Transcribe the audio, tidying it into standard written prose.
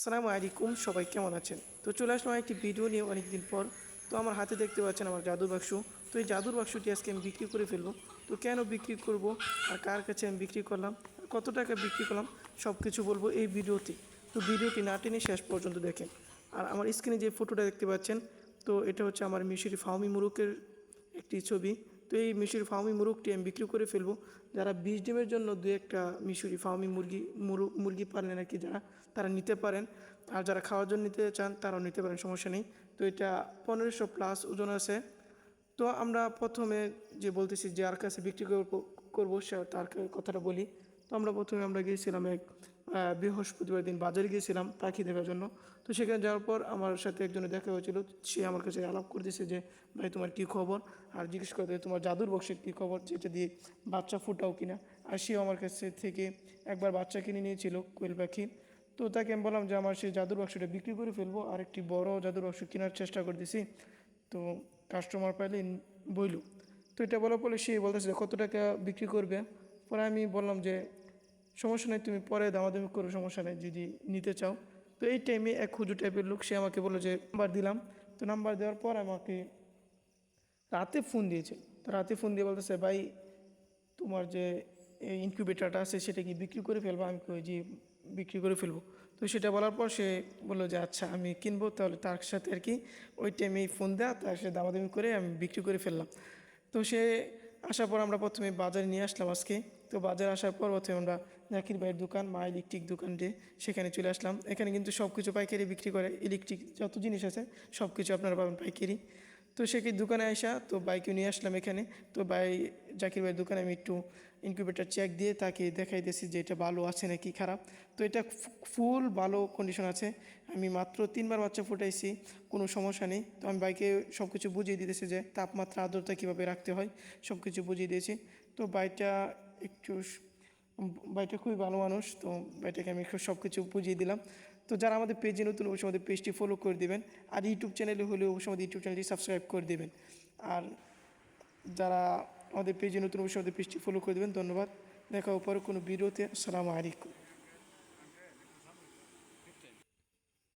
আসসালামু আলাইকুম, সবাই কেমন আছেন? তো চলে আসলাম একটি ভিডিও নিয়ে অনেক দিন পর। তো আমার হাতে দেখতে পাচ্ছেন আমার জাদুর বাক্স। তো এই জাদুর বাক্সটি আজকে আমি বিক্রি করে ফেলবো। তো কেন বিক্রি করব, আর কার কাছে আমি বিক্রি করলাম, আর কত টাকা বিক্রি করলাম, সব কিছু বলবো এই ভিডিওতে। তো ভিডিওটি না টেনে শেষ পর্যন্ত দেখেন। আর আমার স্ক্রিনে যে ফটোটা দেখতে পাচ্ছেন, তো এটা হচ্ছে আমার মিশরি ফাহমি মুরুকের একটি ছবি। তো এই মিশরি ফার্মি মুরগটি আমি বিক্রি করে ফেলবো। যারা 20 ডিমের জন্য দু একটা মিশরি ফার্মি মুরগি পালন আর কি, যারা তারা নিতে পারেন। আর যারা খাওয়ার জন্য নিতে চান তারাও নিতে পারেন, সমস্যা নেই। তো এটা 1500 প্লাস ওজন আছে। তো আমরা প্রথমে যে বলতেছি যার কাছে বিক্রি করবো সে তার কথাটা বলি। তো আমরা গিয়েছিলাম এক বৃহস্পতিবার দিন বাজারে গিয়েছিলাম পাখি দেখার জন্য। তো সেখানে যাওয়ার পর আমার সাথে একজনে দেখা হয়েছিল। সে আমার কাছে আলাপ করতেছে যে ভাই তোমার কী খবর, আর জিজ্ঞেস করতে তোমার জাদুর বক্সের কী খবর, যেটা দিয়ে বাচ্চা ফুটাও কিনা। আর সেও আমার কাছে থেকে একবার বাচ্চা কিনে নিয়েছিল কোয়েল পাখি। তো তাকে আমি বললাম যে আমার সেই জাদুর বাক্সটা বিক্রি করে ফেলবো, আর একটি বড় জাদুর বাক্স কেনার চেষ্টা করতেছি। তো কাস্টমার পাইলে বইল। তো এটা বলার পরে সে বলতেছে কত টাকা বিক্রি করবে। পরে আমি বললাম যে সমস্যা নেই, তুমি পরে দামাদামি করো, সমস্যা নেই যদি নিতে চাও। তো এই টাইমে এক হুজুর টাইপের লোক, সে আমাকে বললো যে নাম্বার দিলাম। তো নাম্বার দেওয়ার পর আমাকে রাতে ফোন দিয়েছে। তো রাতে ফোন দিয়ে বলতেছে ভাই তোমার যে এই ইনকিউবেটারটা আছে সেটা কি বিক্রি করে ফেলবো? আমি কই যে বিক্রি করে ফেলবো। তো সেটা বলার পর সে বললো যে আচ্ছা আমি কিনবো, তাহলে তার সাথে আর কি ওই টাইমেই ফোন দেওয়া, তার সাথে দামাদামি করে আমি বিক্রি করে ফেললাম। তো সে আসার পর আমরা প্রথমে বাজারে নিয়ে আসলাম আজকে। তো বাজারে আসার পর প্রথমে আমরা জাকির ভাইয়ের দোকান, মা ইলেকট্রিক দোকান দিয়ে সেখানে চলে আসলাম। এখানে কিন্তু সব কিছু পাইকারি বিক্রি করে, ইলেকট্রিক যত জিনিস আছে সব কিছু আপনারা পাবেন পাইকারি। তো সে কি দোকানে আসা, তো বাইকে নিয়ে আসলাম এখানে। তো জাকির ভাইয়ের দোকানে আমি একটু ইনকিউবেটার চেক দিয়ে তাকে দেখাই দিয়েছি যে এটা ভালো আছে নাকি খারাপ। তো এটা ফুল ভালো কন্ডিশন আছে। আমি মাত্র 3বার বাচ্চা ফুটাইছি, কোনো সমস্যা নেই। তো আমি বাইকে সব কিছু বুঝিয়ে দিতেছি যে তাপমাত্রা আর্দ্রতা কীভাবে রাখতে হয়, সব কিছু বুঝিয়ে দিয়েছি। তো একটু ভাইটা খুবই ভালো মানুষ। তো ভাইটাকে আমি সব কিছু বুঝিয়ে দিলাম। তো যারা আমাদের পেজে নতুন অবশ্যই আমাদের পেজটি ফলো করে দেবেন, আর ইউটিউব চ্যানেলে হলে অবশ্যই আমাদের ইউটিউব চ্যানেলটি সাবস্ক্রাইব করে দেবেন। আর যারা আমাদের পেজে নতুন অবশ্যই আমাদের পেজটি ফলো করে দেবেন। ধন্যবাদ, দেখা পরে কোনো ভিডিওতে। আসসালামু আলাইকুম।